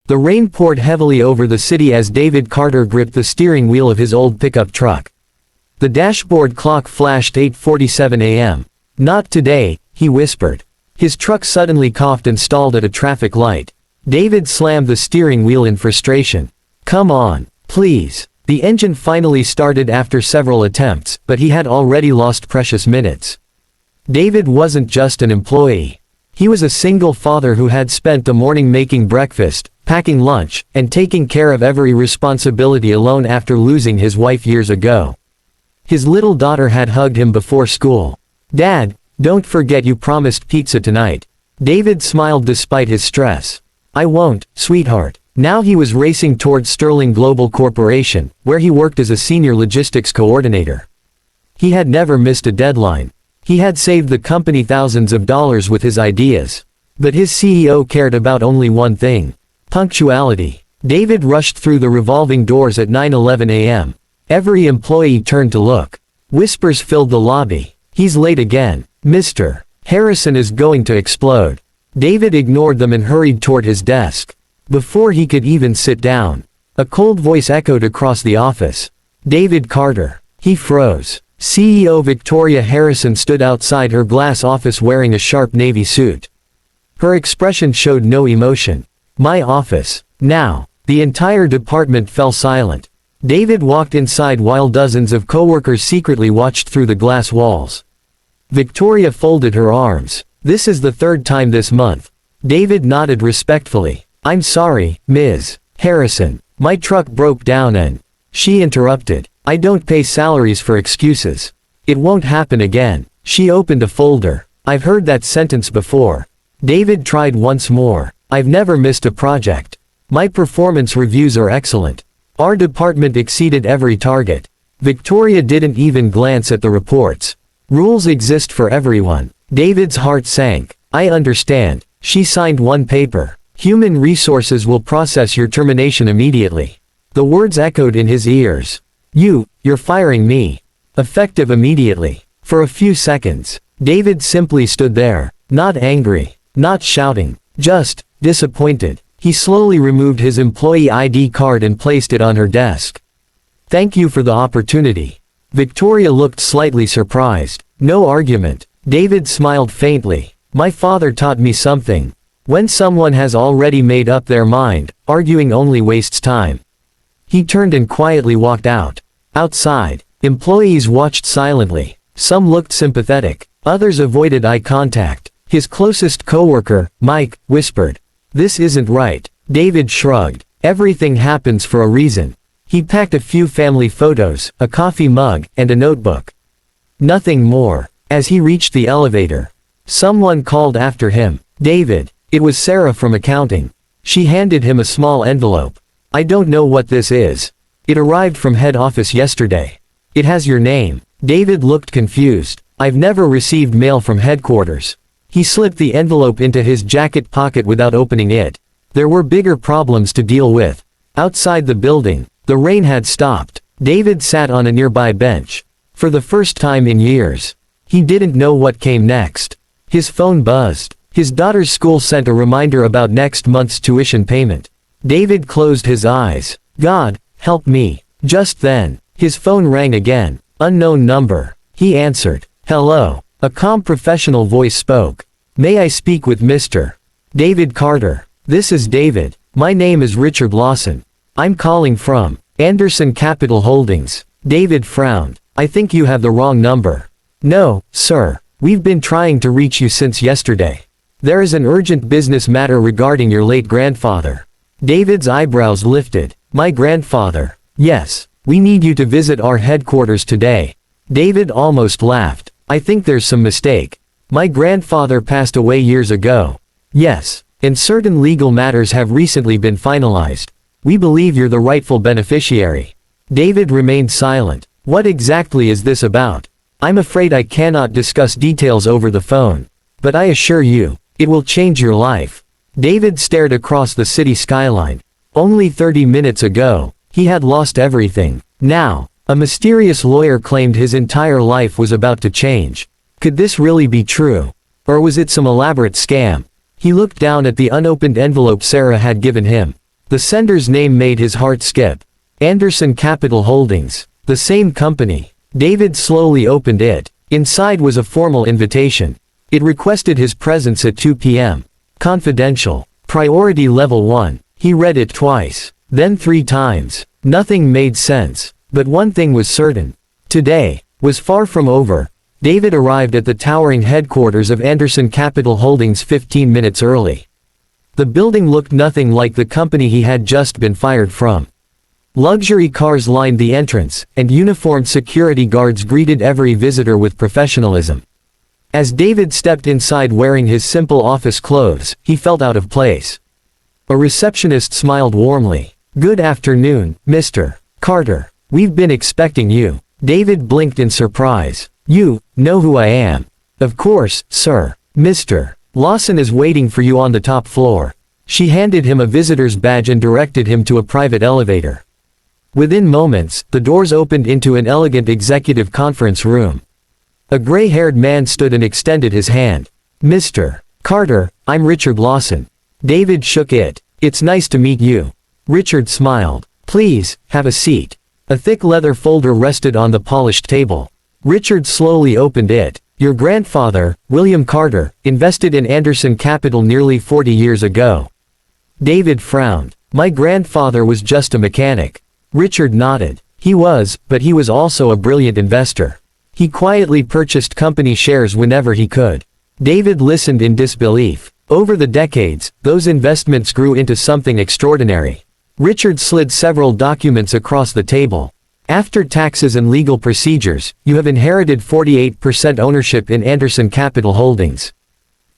The rain poured heavily over the city as David Carter gripped the steering wheel of his old pickup truck. The dashboard clock flashed 8:47 a.m. "Not today," he whispered. His truck suddenly coughed and stalled at a traffic light. David slammed the steering wheel in frustration. "Come on, please." The engine finally started after several attempts, but he had already lost precious minutes. David wasn't just an employee. He was a single father who had spent the morning making breakfast, packing lunch, and taking care of every responsibility alone after losing his wife years ago. His little daughter had hugged him before school. "Dad, don't forget you promised pizza tonight." David smiled despite his stress. "I won't, sweetheart." Now he was racing towards Sterling Global Corporation, where he worked as a senior logistics coordinator. He had never missed a deadline. He had saved the company thousands of dollars with his ideas. But his CEO cared about only one thing: punctuality. David rushed through the revolving doors at 9:11 a.m. Every employee turned to look. Whispers filled the lobby. "He's late again. Mr. Harrison is going to explode." David ignored them and hurried toward his desk. Before he could even sit down, a cold voice echoed across the office. "David Carter." He froze. CEO Victoria Harrison stood outside her glass office wearing a sharp navy suit. Her expression showed no emotion. "My office." Now, the entire department fell silent. David walked inside while dozens of coworkers secretly watched through the glass walls. Victoria folded her arms. "This is the third time this month." David nodded respectfully. "I'm sorry, Ms. Harrison. My truck broke down and—" She interrupted. "I don't pay salaries for excuses. It won't happen again." She opened a folder. "I've heard that sentence before." David tried once more. "I've never missed a project. My performance reviews are excellent. Our department exceeded every target." Victoria didn't even glance at the reports. "Rules exist for everyone." David's heart sank. "I understand." She signed one paper. "Human resources will process your termination immediately." The words echoed in his ears. You're firing me. Effective immediately." For a few seconds, David simply stood there, not angry, not shouting, just disappointed. He slowly removed his employee ID card and placed it on her desk. "Thank you for the opportunity." Victoria looked slightly surprised. "No argument." David smiled faintly. "My father taught me something. When someone has already made up their mind, arguing only wastes time." He turned and quietly walked out. Outside, employees watched silently. Some looked sympathetic. Others avoided eye contact. His closest coworker, Mike, whispered, "This isn't right." David shrugged. "Everything happens for a reason." He packed a few family photos, a coffee mug, and a notebook. Nothing more. As he reached the elevator, someone called after him. "David." It was Sarah from accounting. She handed him a small envelope. "I don't know what this is. It arrived from head office yesterday. It has your name." David looked confused. "I've never received mail from headquarters." He slipped the envelope into his jacket pocket without opening it. There were bigger problems to deal with. Outside the building, the rain had stopped. David sat on a nearby bench. For the first time in years, he didn't know what came next. His phone buzzed. His daughter's school sent a reminder about next month's tuition payment. David closed his eyes. "God, help me." Just then, his phone rang again. Unknown number. He answered. "Hello." A calm professional voice spoke. "May I speak with Mr. David Carter?" "This is David. My name is Richard Lawson. I'm calling from Anderson Capital Holdings." David frowned. "I think you have the wrong number." "No, sir. We've been trying to reach you since yesterday. There is an urgent business matter regarding your late grandfather." David's eyebrows lifted. "My grandfather?" "Yes. We need you to visit our headquarters today." David almost laughed. "I think there's some mistake. My grandfather passed away years ago." "Yes. And certain legal matters have recently been finalized. We believe you're the rightful beneficiary." David remained silent. "What exactly is this about?" "I'm afraid I cannot discuss details over the phone. But I assure you, it will change your life." David stared across the city skyline. Only 30 minutes ago, he had lost everything. Now, a mysterious lawyer claimed his entire life was about to change. Could this really be true? Or was it some elaborate scam? He looked down at the unopened envelope Sarah had given him. The sender's name made his heart skip. Anderson Capital Holdings. The same company. David slowly opened it. Inside was a formal invitation. It requested his presence at 2 p.m. Confidential. Priority level 1. He read it twice. Then 3 times. Nothing made sense. But one thing was certain. Today was far from over. David arrived at the towering headquarters of Anderson Capital Holdings 15 minutes early. The building looked nothing like the company he had just been fired from. Luxury cars lined the entrance, and uniformed security guards greeted every visitor with professionalism. As David stepped inside wearing his simple office clothes, he felt out of place. A receptionist smiled warmly. "Good afternoon, Mr. Carter. We've been expecting you." David blinked in surprise. "You know who I am?" "Of course, sir. Mr. Lawson is waiting for you on the top floor." She handed him a visitor's badge and directed him to a private elevator. Within moments, the doors opened into an elegant executive conference room. A gray-haired man stood and extended his hand. "Mr. Carter, I'm Richard Lawson." David shook it. "It's nice to meet you." Richard smiled. "Please, have a seat." A thick leather folder rested on the polished table. Richard slowly opened it. "Your grandfather, William Carter, invested in Anderson Capital nearly 40 years ago." David frowned. "My grandfather was just a mechanic." Richard nodded. "He was, but he was also a brilliant investor. He quietly purchased company shares whenever he could." David listened in disbelief. Over the decades, those investments grew into something extraordinary. Richard slid several documents across the table. "After taxes and legal procedures, you have inherited 48% ownership in Anderson Capital Holdings."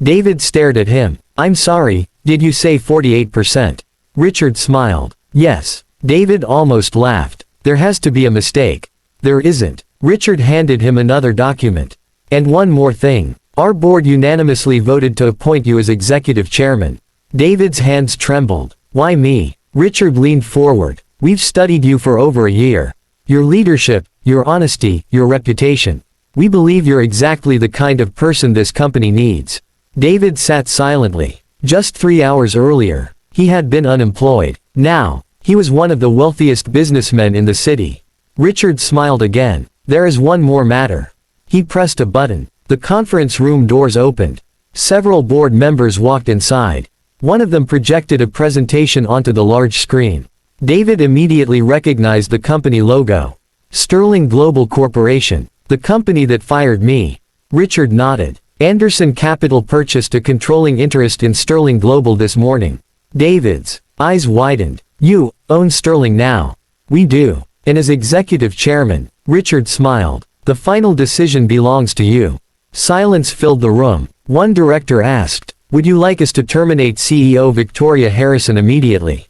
David stared at him. "I'm sorry, did you say 48%? Richard smiled. "Yes." David almost laughed. "There has to be a mistake." "There isn't." Richard handed him another document. "And one more thing. Our board unanimously voted to appoint you as executive chairman." David's hands trembled. "Why me?" Richard leaned forward. "We've studied you for over a year. Your leadership, your honesty, your reputation. We believe you're exactly the kind of person this company needs." David sat silently. Just 3 hours earlier, he had been unemployed. Now, he was one of the wealthiest businessmen in the city. Richard smiled again. "There is one more matter." He pressed a button. The conference room doors opened. Several board members walked inside. One of them projected a presentation onto the large screen. David immediately recognized the company logo. Sterling Global Corporation. "The company that fired me." Richard nodded. "Anderson Capital purchased a controlling interest in Sterling Global this morning." David's eyes widened. "You own Sterling now?" "We do. And as executive chairman," Richard smiled, "the final decision belongs to you." Silence filled the room. One director asked, "Would you like us to terminate CEO Victoria Harrison immediately?"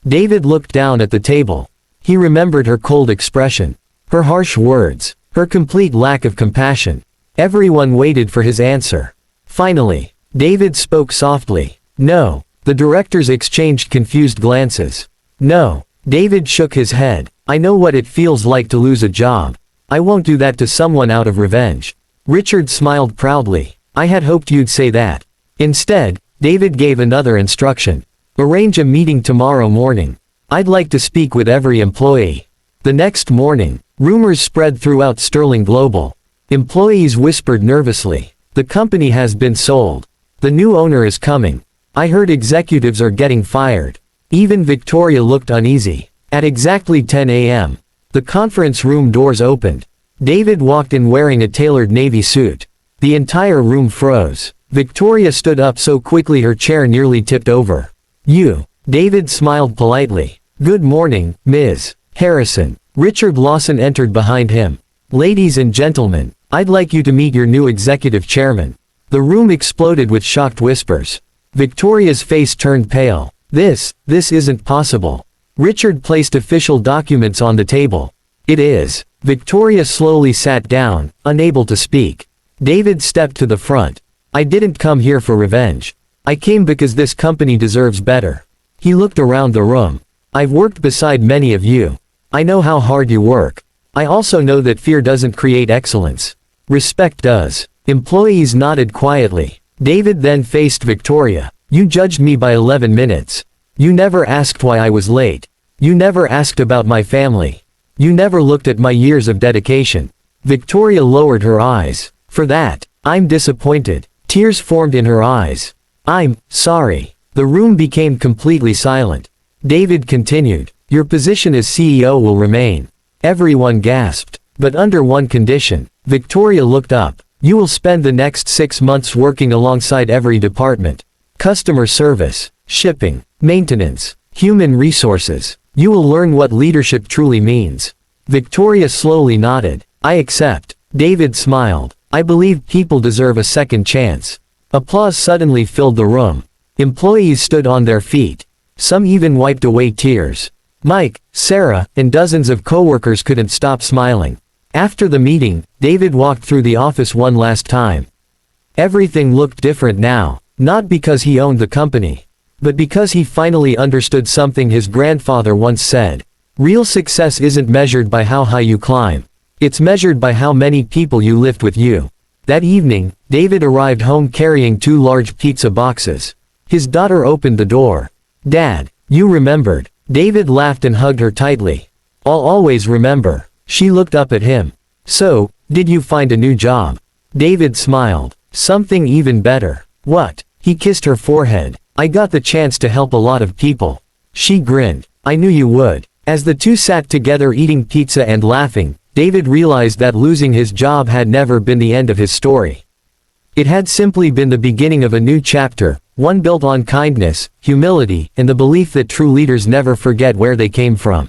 David looked down at the table. He remembered her cold expression, her harsh words, her complete lack of compassion. Everyone waited for his answer. Finally, David spoke softly. "No." The directors exchanged confused glances. "No." David shook his head. "I know what it feels like to lose a job. I won't do that to someone out of revenge." Richard smiled proudly. "I had hoped you'd say that." Instead, David gave another instruction. "Arrange a meeting tomorrow morning. I'd like to speak with every employee." The next morning, rumors spread throughout Sterling Global. Employees whispered nervously, "The company has been sold. The new owner is coming. I heard executives are getting fired." Even Victoria looked uneasy. At exactly 10 a.m., the conference room doors opened. David walked in wearing a tailored navy suit. The entire room froze. Victoria stood up so quickly her chair nearly tipped over. "You." David smiled politely. "Good morning, Ms. Harrison." Richard Lawson entered behind him. "Ladies and gentlemen, I'd like you to meet your new executive chairman." The room exploded with shocked whispers. Victoria's face turned pale. This isn't possible." Richard placed official documents on the table. "It is." Victoria slowly sat down, unable to speak. David stepped to the front. "I didn't come here for revenge. I came because this company deserves better." He looked around the room. "I've worked beside many of you. I know how hard you work. I also know that fear doesn't create excellence. Respect does." Employees nodded quietly. David then faced Victoria. "You judged me by 11 minutes. You never asked why I was late. You never asked about my family. You never looked at my years of dedication." Victoria lowered her eyes. "For that, I'm disappointed." Tears formed in her eyes. "I'm sorry." The room became completely silent. David continued, "Your position as CEO will remain." Everyone gasped. "But under one condition." Victoria looked up. "You will spend the next 6 months working alongside every department. Customer service, shipping, maintenance, human resources. You will learn what leadership truly means." Victoria slowly nodded. "I accept." David smiled. "I believe people deserve a second chance." Applause suddenly filled the room. Employees stood on their feet. Some even wiped away tears. Mike, Sarah, and dozens of coworkers couldn't stop smiling. After the meeting, David walked through the office one last time. Everything looked different now, not because he owned the company, but because he finally understood something his grandfather once said. Real success isn't measured by how high you climb. It's measured by how many people you lift with you. That evening, David arrived home carrying 2 large pizza boxes. His daughter opened the door. "Dad, you remembered." David laughed and hugged her tightly. "I'll always remember." She looked up at him. "So, did you find a new job?" David smiled. "Something even better." "What?" He kissed her forehead. "I got the chance to help a lot of people." She grinned. "I knew you would." As the two sat together eating pizza and laughing, David realized that losing his job had never been the end of his story. It had simply been the beginning of a new chapter, one built on kindness, humility, and the belief that true leaders never forget where they came from.